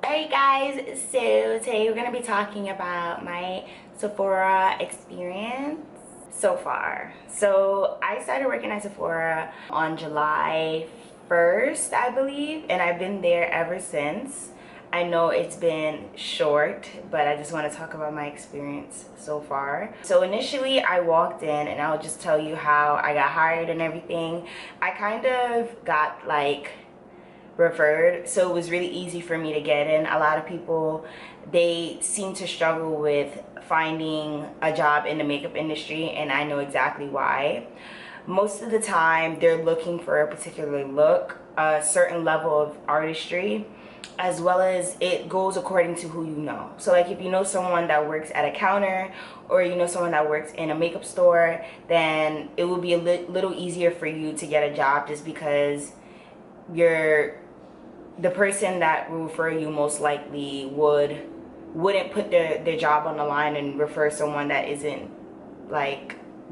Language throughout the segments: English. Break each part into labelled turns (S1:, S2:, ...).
S1: Alright guys, so today we're going to be talking about my Sephora experience so far. So I started working at Sephora on July 1st, I believe, and I've been there ever since. I know it's been short, but I just want to talk about my experience so far. So initially I walked in, and I'll just tell you how I got hired and everything. I kind of got like referred, so it was really easy for me to get in. A lot of people, they seem to struggle with finding a job in the makeup industry, and I know exactly why. Most of the time they're looking for a particular look, a certain level of artistry, as well as it goes according to who you know. So like if you know someone that works at a counter, or you know someone that works in a makeup store, then it will be a little easier for you to get a job, just because the person that will refer you most likely wouldn't put their job on the line and refer someone that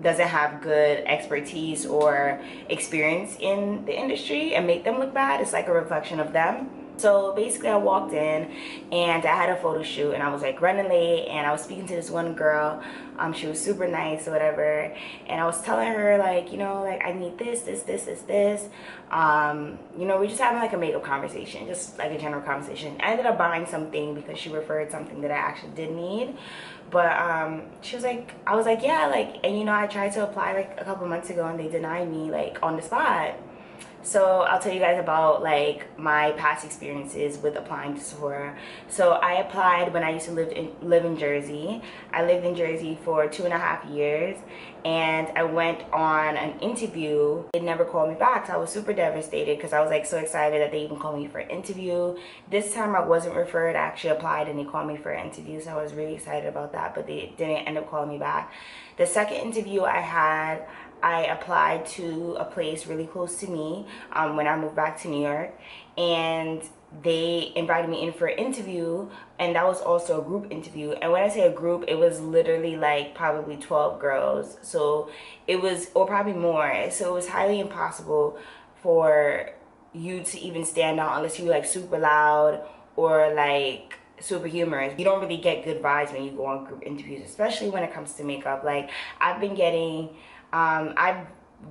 S1: doesn't have good expertise or experience in the industry and make them look bad. It's like a reflection of them. So basically I walked in and I had a photo shoot, and I was like running late, and I was speaking to this one girl. She was super nice or whatever, and I was telling her like, you know, like I need this. You know, we're just having like a makeup conversation, just like a general conversation. I ended up buying something because she referred something that I actually did need. But she was like, I was like, yeah, like, and you know, I tried to apply like a couple months ago and they denied me like on the spot. So I'll tell you guys about like my past experiences with applying to Sephora. So I applied when I used to live in Jersey. I lived in Jersey for 2.5 years, and I went on an interview. They never called me back, so I was super devastated because I was like so excited that they even called me for an interview. This time I wasn't referred, I actually applied and they called me for an interview, so I was really excited about that, but they didn't end up calling me back. The second interview I had, I applied to a place really close to me when I moved back to New York, and they invited me in for an interview, and that was also a group interview. And when I say a group, it was literally like probably 12 girls, so it was, or probably more, so it was highly impossible for you to even stand out unless you were like super loud or like super humorous. You don't really get good vibes when you go on group interviews, especially when it comes to makeup. Like I've been getting I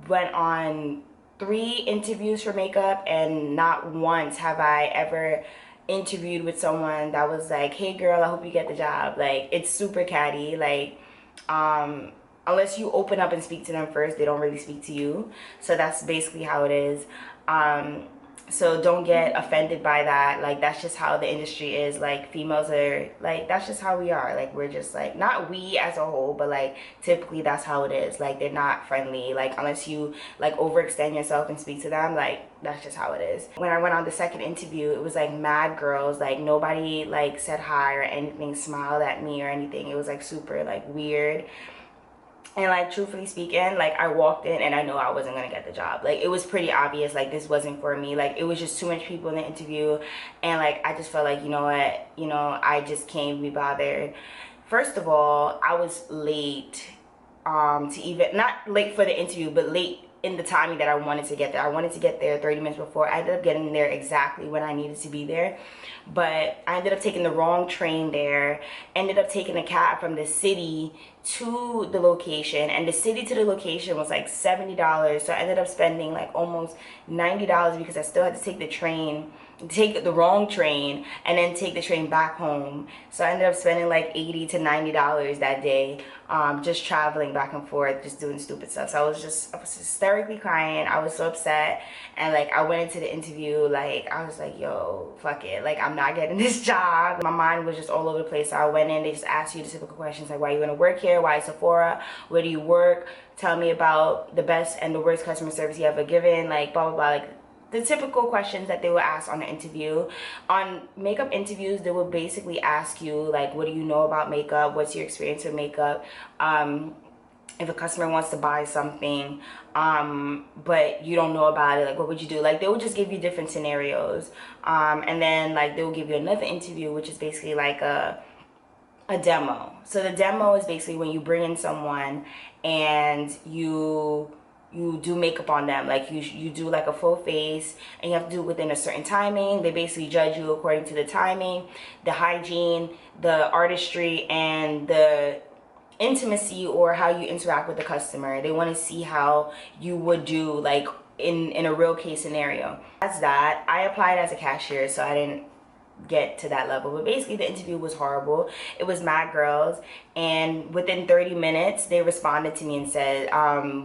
S1: went on 3 interviews for makeup, and not once have I ever interviewed with someone that was like, hey girl, I hope you get the job. Like, it's super catty. Like unless you open up and speak to them first, they don't really speak to you. So that's basically how it is. So don't get offended by that. Like, that's just how the industry is. Like, females are like, that's just how we are. Like, we're just like, not we as a whole, but like typically that's how it is. Like, they're not friendly, like unless you like overextend yourself and speak to them. Like, that's just how it is. When I went on the second interview, it was like mad girls. Like, nobody like said hi or anything, smiled at me or anything. It was like super like weird. And like, truthfully speaking, like I walked in and I know I wasn't gonna get the job. Like, it was pretty obvious, like this wasn't for me. Like, it was just too much people in the interview, and like I just felt like, you know what, you know, I just can't be bothered. First of all, I was late to even, not late for the interview, but late in the timing that I wanted to get there. I wanted to get there 30 minutes before. I ended up getting there exactly when I needed to be there, but I ended up taking the wrong train there. Ended up taking a cab from the city to the location, and the city to the location was like $70. So I ended up spending like almost $90 because I still had to take the train, take the wrong train, and then take the train back home. So I ended up spending like $80 to $90 that day, just traveling back and forth, just doing stupid stuff. So I was hysterically crying. I was so upset, and like I went into the interview, like I was like, yo, fuck it, like I'm not getting this job. My mind was just all over the place. So I went in, they just asked you the typical questions like, why you want to work here, why Sephora, where do you work, tell me about the best and the worst customer service you ever given, like blah blah blah, like the typical questions that they would ask on the interview. On makeup interviews, they would basically ask you like, what do you know about makeup, what's your experience with makeup, if a customer wants to buy something but you don't know about it, like what would you do? Like, they would just give you different scenarios, and then like they will give you another interview, which is basically like a demo. So the demo is basically when you bring in someone and you you do makeup on them. Like you do like a full face, and you have to do it within a certain timing. They basically judge you according to the timing, the hygiene, the artistry, and the intimacy, or how you interact with the customer. They want to see how you would do like in a real case scenario. That's that. I applied as a cashier, so I didn't get to that level, but basically the interview was horrible. It was mad girls, and within 30 minutes they responded to me and said,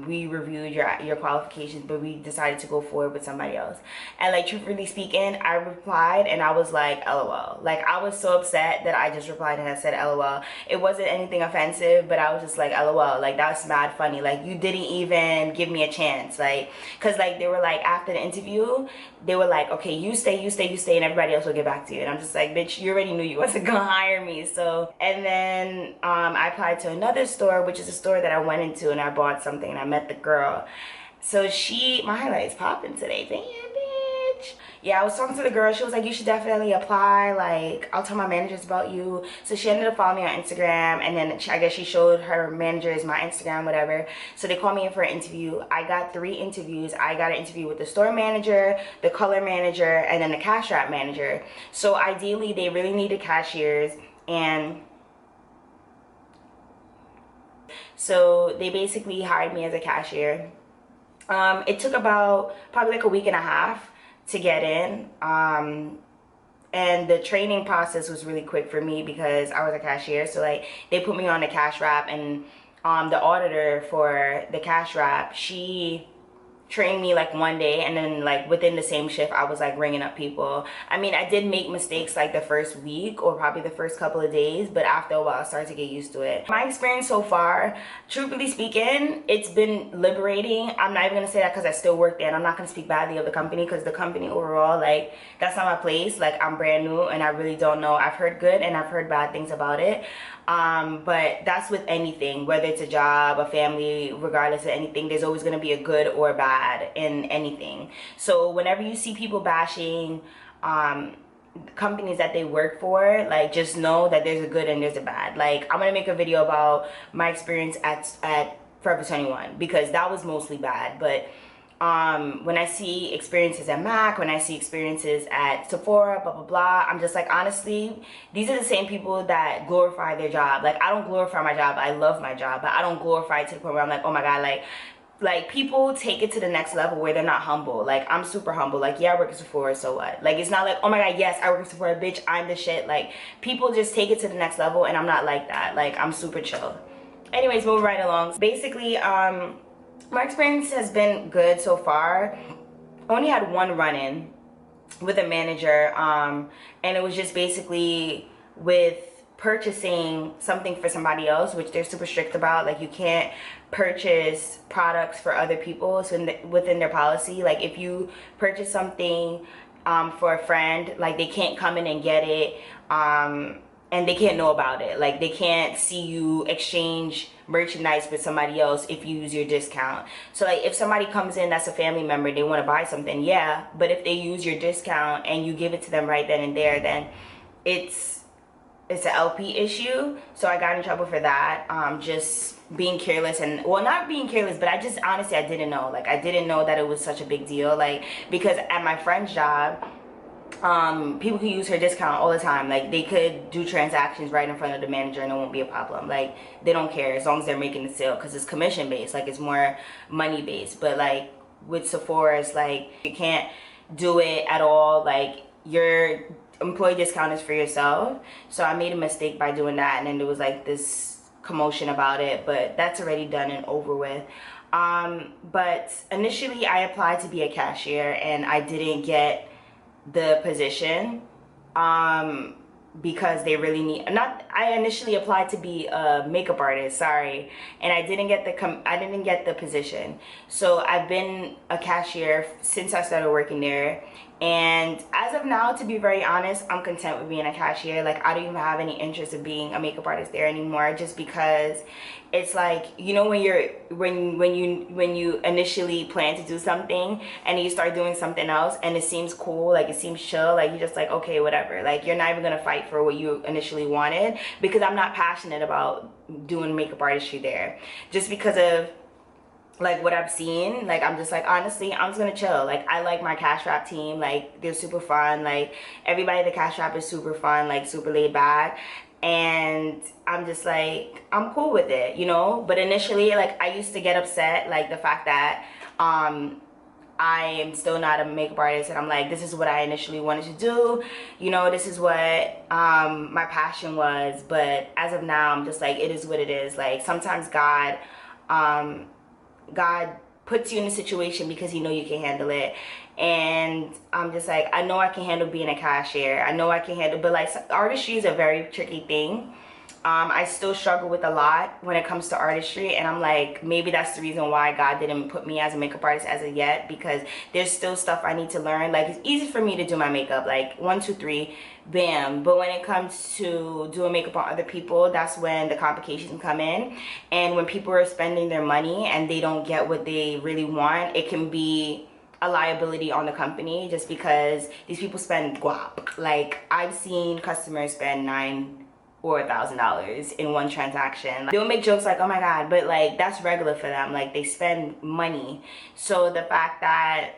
S1: we reviewed your qualifications, but we decided to go forward with somebody else. And like, truthfully speaking, I replied and I was like, LOL. Like, I was so upset that I just replied and I said LOL. It wasn't anything offensive, but I was just like, LOL. Like, that's mad funny. Like, you didn't even give me a chance. Like, because like they were like, after the interview they were like, okay, you stay, and everybody else will get back to you. And I'm just like, bitch, you already knew you wasn't gonna hire me. So, and then I applied to another store, which is a store that I went into, and I bought something, and I met the girl. So my highlight is popping today. Damn, bitch. Yeah, I was talking to the girl. She was like, you should definitely apply. Like, I'll tell my managers about you. So she ended up following me on Instagram, and then I guess she showed her managers my Instagram, whatever. So they called me in for an interview. I got 3 interviews. I got an interview with the store manager, the color manager, and then the cash wrap manager. So ideally, they really needed cashiers, and so they basically hired me as a cashier. It took about probably like a week and a half to get in, and the training process was really quick for me because I was a cashier. So like, they put me on the cash wrap, and the auditor for the cash wrap, she trained me like one day, and then like within the same shift I was like ringing up people. I mean, I did make mistakes like the first week or probably the first couple of days, but after a while I started to get used to it. My experience so far, truthfully speaking, it's been liberating. I'm not even gonna say that because I still work there, and I'm not gonna speak badly of the company, because the company overall, like, that's not my place. Like, I'm brand new and I really don't know. I've heard good and I've heard bad things about it. But that's with anything, whether it's a job, a family, regardless of anything, there's always going to be a good or bad in anything. So whenever you see people bashing companies that they work for, like, just know that there's a good and there's a bad. Like, I'm going to make a video about my experience at Forever 21, because that was mostly bad. But when I see experiences at Mac, when I see experiences at Sephora, blah, blah, blah, I'm just like, honestly, these are the same people that glorify their job. Like, I don't glorify my job. I love my job, but I don't glorify it to the point where I'm like, oh my God, like people take it to the next level where they're not humble. Like, I'm super humble. Like, yeah, I work at Sephora, so what? Like, it's not like, oh my God, yes, I work at Sephora, bitch, I'm the shit. Like, people just take it to the next level, and I'm not like that. Like, I'm super chill. Anyways, moving right along. Basically, my experience has been good so far. I only had one run-in with a manager, and it was just basically with purchasing something for somebody else, which they're super strict about. Like, you can't purchase products for other people. So within their policy, like, if you purchase something for a friend, like, they can't come in and get it, and they can't know about it. Like, they can't see you exchange merchandise with somebody else if you use your discount. So like, if somebody comes in that's a family member, they want to buy something, yeah, but if they use your discount and you give it to them right then and there, then it's an LP issue. So I got in trouble for that, just being careless. And, well, not being careless, but I just, honestly, I didn't know. Like, I didn't know that it was such a big deal. Like, because at my friend's job, people can use her discount all the time. Like, they could do transactions right in front of the manager and it won't be a problem. Like, they don't care as long as they're making the sale, because it's commission based. Like, it's more money based. But like with Sephora, it's like, you can't do it at all. Like, your employee discount is for yourself. So I made a mistake by doing that, and then there was like this commotion about it, but that's already done and over with. But initially I applied to be a cashier, and I didn't get the position because they really need, I initially applied to be a makeup artist, sorry, and I didn't get the position. So I've been a cashier since I started working there, and as of now, to be very honest, I'm content with being a cashier. Like, I don't even have any interest in being a makeup artist there anymore, just because it's like, you know, when you initially plan to do something and you start doing something else and it seems cool, like it seems chill, like you're just like, okay, whatever. Like, you're not even gonna fight for what you initially wanted, because I'm not passionate about doing makeup artistry there, just because of like what I've seen, like I'm just like, honestly, I'm just gonna chill. Like I like my cash wrap team, like they're super fun. Like everybody at the cash wrap is super fun, like super laid back. And I'm just like, I'm cool with it, you know? But initially, like I used to get upset, like the fact that I am still not a makeup artist, and I'm like, this is what I initially wanted to do, you know, this is what my passion was. But as of now, I'm just like, it is what it is. Like sometimes God puts you in a situation because he know you can handle it. And I'm just like, I know I can handle being a cashier, I know I can handle, but like artistry is a very tricky thing. I still struggle with a lot when it comes to artistry, and I'm like, maybe that's the reason why God didn't put me as a makeup artist as of yet, because there's still stuff I need to learn. Like it's easy for me to do my makeup, like 1 2 3 bam, but when it comes to doing makeup on other people, that's when the complications come in. And when people are spending their money and they don't get what they really want, it can be a liability on the company, just because these people spend guap. Like I've seen customers spend $900 or $1,000 in one transaction. They'll make jokes like, oh my god, but like that's regular for them. Like they spend money. So the fact that,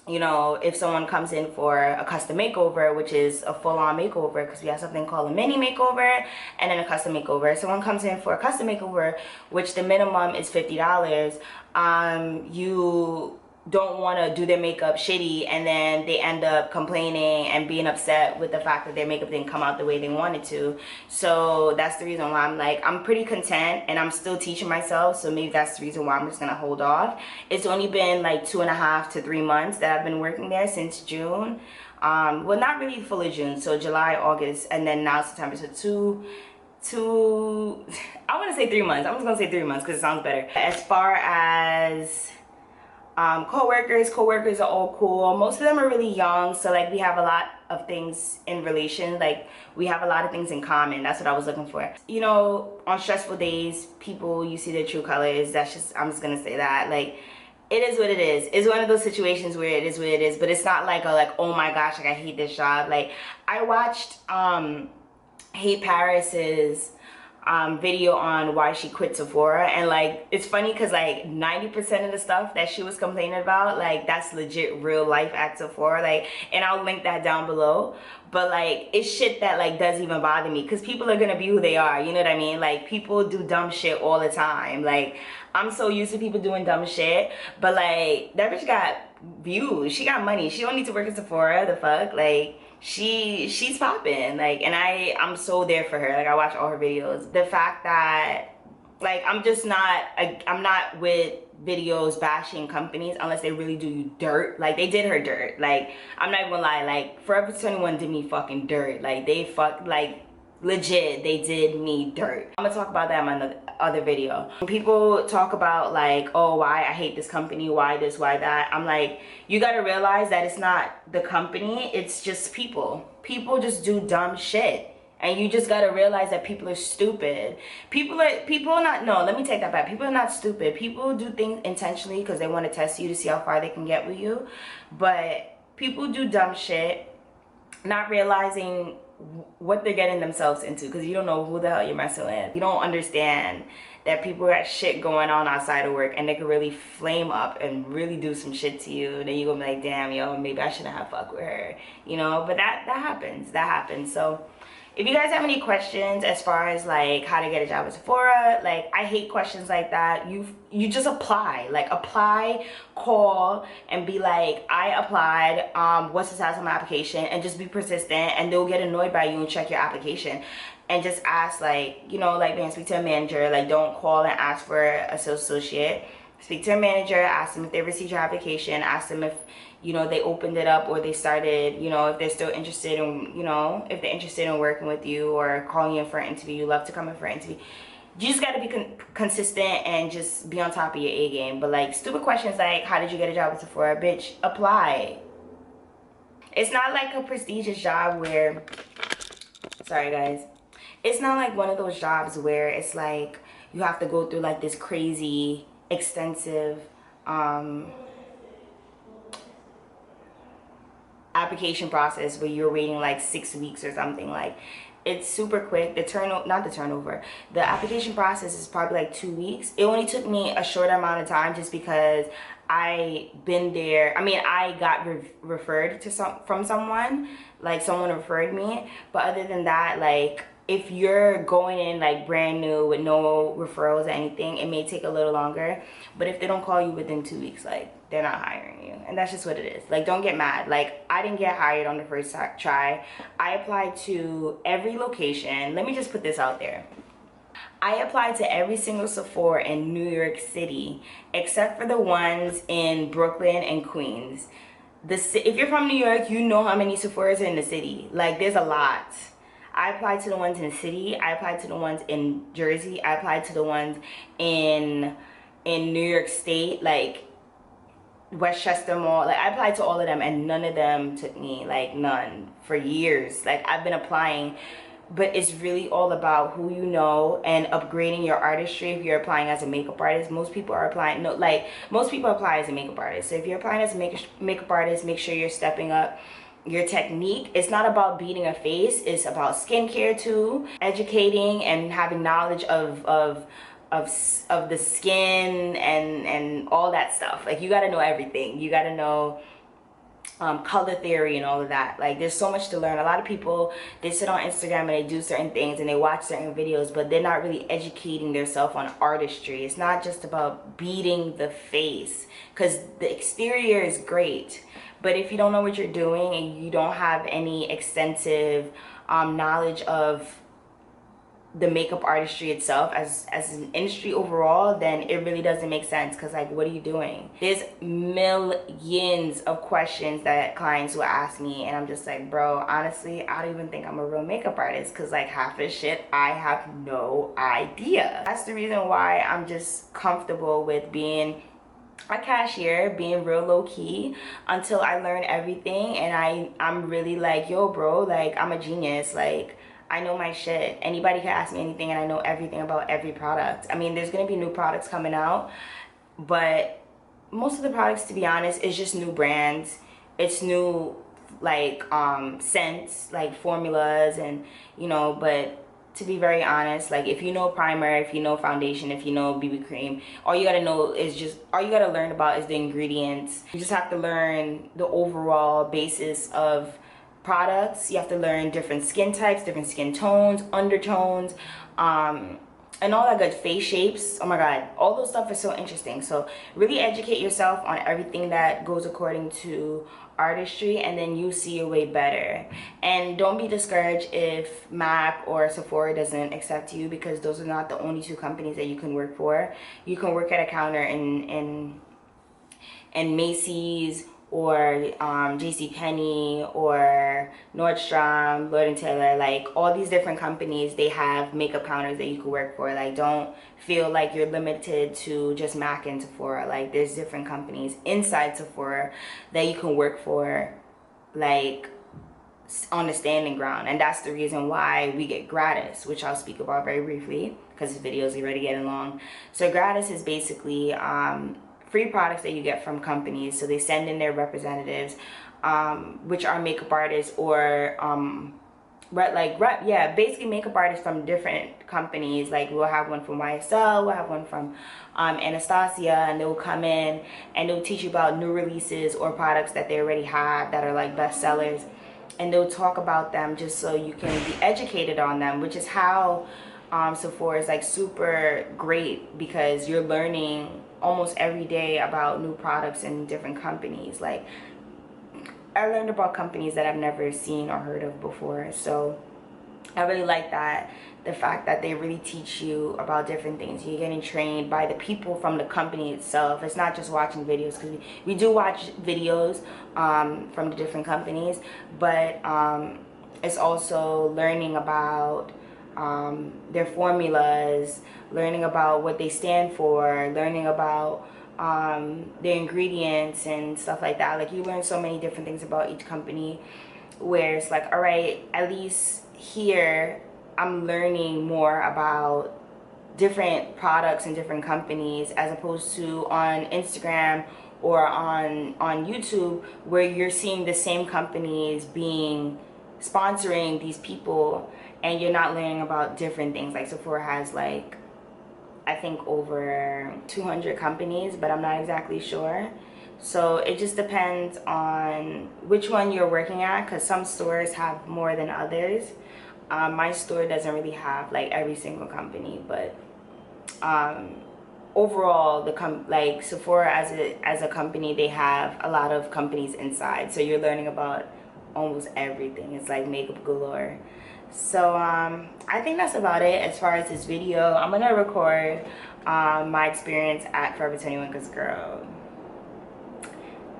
S1: you know, if someone comes in for a custom makeover, which is a full-on makeover, because we have something called a mini makeover and then a custom makeover. Someone comes in for a custom makeover, which the minimum is $50. You don't want to do their makeup shitty, and then they end up complaining and being upset with the fact that their makeup didn't come out the way they wanted to. So that's the reason why I'm like, I'm pretty content, and I'm still teaching myself, so maybe that's the reason why I'm just gonna hold off. It's only been like 2.5 to 3 months that I've been working there, since June. Well, not really full of June, so July, August, and then now September. So I want to say 3 months. I'm just gonna say 3 months because it sounds better. As far as co-workers are all cool. Most of them are really young, so like we have a lot of things in relation. Like we have a lot of things in common. That's what I was looking for. You know, on stressful days, people, you see their true colors. That's just, I'm just gonna say that. Like it is what it is. It's one of those situations where it is what it is, but it's not like a like, oh my gosh, like I hate this job. Like I watched Hate Paris's video on why she quit Sephora, and like it's funny because like 90% of the stuff that she was complaining about, like that's legit real life at Sephora. Like, and I'll link that down below. But like it's shit that like doesn't even bother me, because people are gonna be who they are, you know what I mean? Like people do dumb shit all the time. Like I'm so used to people doing dumb shit, but like that bitch got views, she got money, she don't need to work at Sephora. The fuck, like she's popping, like, and I'm so there for her. Like I watch all her videos. The fact that like I'm not with videos bashing companies unless they really do you dirt. Like they did her dirt. Like I'm not even gonna lie, like Forever 21 did me fucking dirt. Like they fucked, like legit, they did me dirt. I'm gonna talk about that in my other video. When people talk about like, oh, why I hate this company, why this, why that, I'm like, you gotta realize that it's not the company, it's just people. People just do dumb shit. And you just gotta realize that people are stupid. People are not, no, let me take that back. People are not stupid. People do things intentionally because they want to test you to see how far they can get with you. But people do dumb shit, not realizing what they're getting themselves into, because you don't know who the hell you're messing with. You don't understand that people got shit going on outside of work, and they could really flame up and really do some shit to you. And then you gonna be like, damn, yo, maybe I shouldn't have fucked with her, you know? But that happens. So if you guys have any questions as far as like how to get a job at Sephora, like I hate questions like that. You just apply. Like apply, call, and be like, I applied, what's the status of my application, and just be persistent, and they'll get annoyed by you and check your application. And just ask, like, you know, like, man, speak to a manager. Like, don't call and ask for a sales associate. Speak to a manager, ask them if they received your application, ask them if, you know, they opened it up or they started, you know, if they're still interested in, you know, if they're interested in working with you or calling you in for an interview. You love to come in for an interview. You just got to be consistent and just be on top of your A game. But like stupid questions like, how did you get a job at Sephora? Bitch, apply. It's not like a prestigious job where, sorry guys, it's not like one of those jobs where it's like you have to go through like this crazy extensive application process where you're waiting like 6 weeks or something. Like, it's super quick. The application process is probably like 2 weeks. It only took me a short amount of time just because I been there. I mean, I got referred to from someone, like someone referred me. But other than that, like, if you're going in like brand new with no referrals or anything, it may take a little longer. But if they don't call you within 2 weeks, like, they're not hiring you. And that's just what it is. Like, don't get mad. Like, I didn't get hired on the first try. I applied to every location. Let me just put this out there. I applied to every single Sephora in New York City except for the ones in Brooklyn and Queens. If you're from New York, you know how many Sephoras are in the city. Like, there's a lot. I applied to the ones in the city. I applied to the ones in Jersey. I applied to the ones in New York State, like Westchester Mall. Like, I applied to all of them and none of them took me. Like, none. For years. Like, I've been applying, but it's really all about who you know and upgrading your artistry. If you're applying as a makeup artist, most people are applying, most people apply as a makeup artist. So if you're applying as a makeup artist, make sure you're stepping up your technique. It's not about beating a face, it's about skincare too, educating and having knowledge of the skin and all that stuff. Like, you got to know everything. You got to know color theory and all of that. Like, there's so much to learn. A lot of people, they sit on Instagram and they do certain things and they watch certain videos, but they're not really educating themselves on artistry. It's not just about beating the face, because the exterior is great, but if you don't know what you're doing and you don't have any extensive knowledge of the makeup artistry itself as an industry overall, then it really doesn't make sense. Because, like, what are you doing? There's millions of questions that clients will ask me, and I'm just like, bro, honestly, I don't even think I'm a real makeup artist, because, like, half the shit I have no idea. That's the reason why I'm just comfortable with being a cashier, being real low-key until I learn everything. And I'm really like, yo, bro, like, I'm a genius. Like, I know my shit. Anybody can ask me anything and I know everything about every product. I mean, there's gonna be new products coming out, but most of the products, to be honest, is just new brands. It's new, like, scents, like formulas, and, you know, but to be very honest, like, if you know primer, if you know foundation, if you know BB cream, all you gotta learn about is the ingredients. You just have to learn the overall basis of products. You have to learn different skin types, different skin tones, undertones, and all that good, face shapes. Oh my god, all those stuff is so interesting. So really educate yourself on everything that goes according to artistry, and then you see your way better. And don't be discouraged if MAC or Sephora doesn't accept you, because those are not the only two companies that you can work for. You can work at a counter in Macy's, or JCPenney, or Nordstrom, Lord & Taylor. Like, all these different companies, they have makeup counters that you can work for. Like, don't feel like you're limited to just MAC and Sephora. Like, there's different companies inside Sephora that you can work for, like, on the standing ground. And that's the reason why we get Gratis, which I'll speak about very briefly because this video is already getting long. So Gratis is basically free products that you get from companies. So they send in their representatives, which are makeup artists, or basically makeup artists from different companies. Like, we'll have one from YSL, we'll have one from Anastasia, and they'll come in and they'll teach you about new releases or products that they already have that are like bestsellers, and they'll talk about them just so you can be educated on them, which is how Sephora is like super great, because you're learning almost every day about new products and different companies. Like, I learned about companies that I've never seen or heard of before. So I really like that, the fact that they really teach you about different things. You're getting trained by the people from the company itself. It's not just watching videos, because we do watch videos from the different companies, but it's also learning about their formulas, learning about what they stand for, learning about their ingredients and stuff like that. Like, you learn so many different things about each company, where it's like, all right, at least here I'm learning more about different products and different companies, as opposed to on Instagram or on YouTube, where you're seeing the same companies sponsoring these people, and you're not learning about different things. Like Sephora has like, I think over 200 companies, but I'm not exactly sure. So it just depends on which one you're working at, because some stores have more than others. My store doesn't really have like every single company, but overall, like Sephora as a company, they have a lot of companies inside, so you're learning about almost everything. It's like makeup galore. So I think that's about it as far as this video. I'm gonna record my experience at Forever 21, because girl,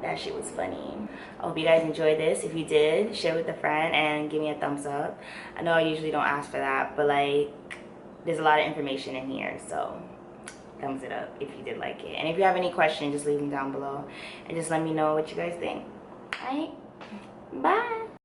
S1: that shit was funny. I hope you guys enjoyed this. If you did, share with a friend and give me a thumbs up. I know I usually don't ask for that, but like, there's a lot of information in here, so thumbs it up if you did like it. And if you have any questions, just leave them down below and just let me know what you guys think. All right, bye.